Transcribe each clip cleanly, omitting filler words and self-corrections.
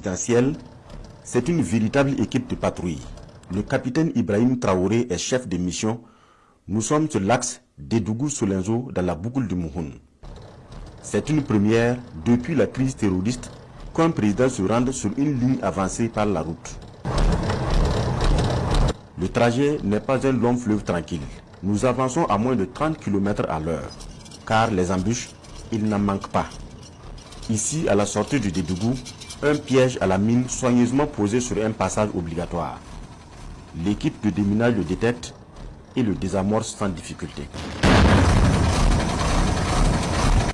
Présidentielle, c'est une véritable équipe de patrouille. Le capitaine Ibrahim Traoré est chef de mission. Nous sommes sur l'axe Dédougou-Solenzo dans la boucle du Mouhoun. C'est une première depuis la crise terroriste qu'un président se rende sur une ligne avancée par la route. Le trajet n'est pas un long fleuve tranquille. Nous avançons à moins de 30 km à l'heure, car les embûches, il n'en manque pas. Ici, à la sortie du Dédougou, un piège à la mine soigneusement posé sur un passage obligatoire. L'équipe de déminage le détecte et le désamorce sans difficulté.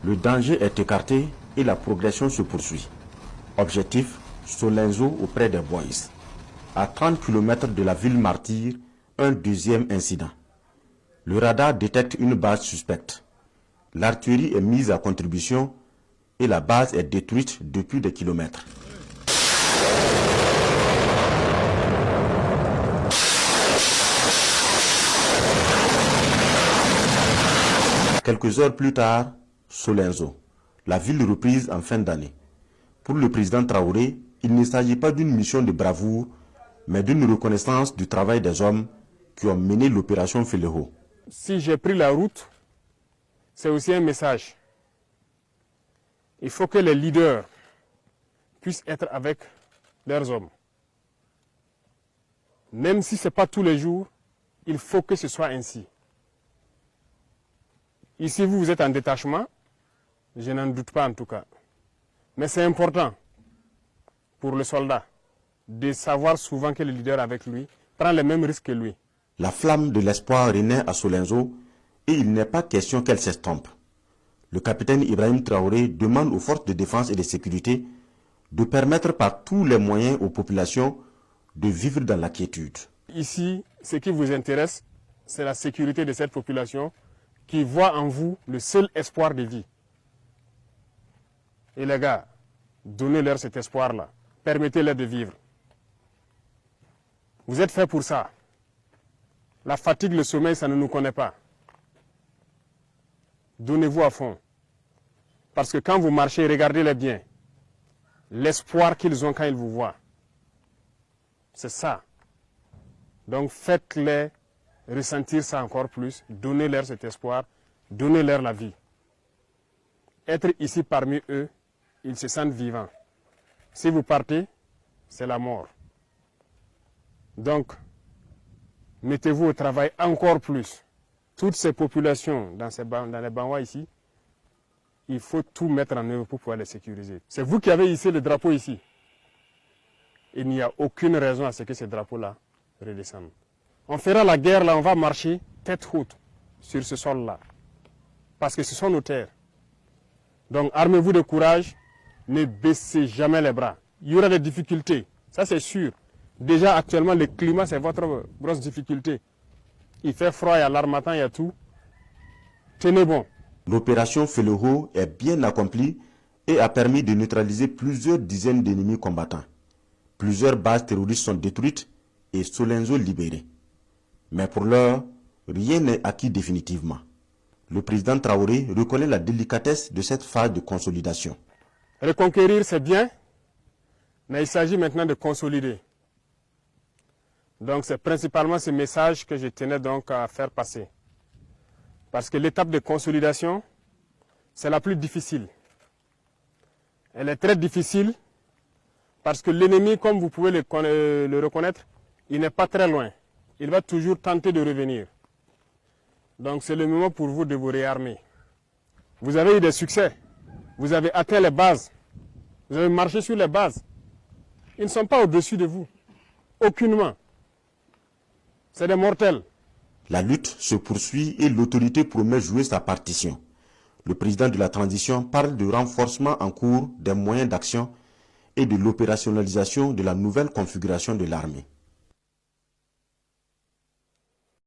Le danger est écarté et la progression se poursuit. Objectif, Solenzo auprès des Boys. À 30 km de la ville martyre, un deuxième incident. Le radar détecte une base suspecte. L'artillerie est mise à contribution et la base est détruite depuis des kilomètres. Quelques heures plus tard, Solenzo, la ville reprise en fin d'année. Pour le président Traoré, il ne s'agit pas d'une mission de bravoure, mais d'une reconnaissance du travail des hommes qui ont mené l'opération Feleho. Si j'ai pris la route, c'est aussi un message. Il faut que les leaders puissent être avec leurs hommes. Même si ce n'est pas tous les jours, il faut que ce soit ainsi. Ici, vous êtes en détachement, je n'en doute pas en tout cas. Mais c'est important pour le soldat de savoir souvent que le leader avec lui prend les mêmes risques que lui. La flamme de l'espoir renaît à Solenzo et il n'est pas question qu'elle s'estompe. Le capitaine Ibrahim Traoré demande aux forces de défense et de sécurité de permettre par tous les moyens aux populations de vivre dans la quiétude. Ici, ce qui vous intéresse, c'est la sécurité de cette population qui voit en vous le seul espoir de vie. Et les gars, donnez-leur cet espoir-là. Permettez-leur de vivre. Vous êtes faits pour ça. La fatigue, le sommeil, ça ne nous connaît pas. Donnez-vous à fond. Parce que quand vous marchez, regardez-les bien. L'espoir qu'ils ont quand ils vous voient. C'est ça. Donc faites-les ressentir ça encore plus. Donnez-leur cet espoir. Donnez-leur la vie. Être ici parmi eux, ils se sentent vivants. Si vous partez, c'est la mort. Donc, mettez-vous au travail encore plus. Toutes ces populations dans les Banwa ici, il faut tout mettre en œuvre pour pouvoir les sécuriser. C'est vous qui avez hissé le drapeau ici. Il n'y a aucune raison à ce que ce drapeau-là redescende. On fera la guerre là, on va marcher tête haute sur ce sol-là. Parce que ce sont nos terres. Donc armez-vous de courage, ne baissez jamais les bras. Il y aura des difficultés, ça c'est sûr. Déjà actuellement le climat c'est votre grosse difficulté. Il fait froid, il y a l'harmattan, il y a tout. Tenez bon. L'opération Feleho est bien accomplie et a permis de neutraliser plusieurs dizaines d'ennemis combattants. Plusieurs bases terroristes sont détruites et Solenzo libéré. Mais pour l'heure, rien n'est acquis définitivement. Le président Traoré reconnaît la délicatesse de cette phase de consolidation. Reconquérir, c'est bien, mais il s'agit maintenant de consolider. Donc c'est principalement ce message que je tenais donc à faire passer. Parce que l'étape de consolidation, c'est la plus difficile. Elle est très difficile parce que l'ennemi, comme vous pouvez le reconnaître, il n'est pas très loin. Il va toujours tenter de revenir. Donc c'est le moment pour vous de vous réarmer. Vous avez eu des succès. Vous avez atteint les bases. Vous avez marché sur les bases. Ils ne sont pas au-dessus de vous. Aucunement. C'est des mortels. La lutte se poursuit et l'autorité promet jouer sa partition. Le président de la transition parle de renforcement en cours des moyens d'action et de l'opérationnalisation de la nouvelle configuration de l'armée.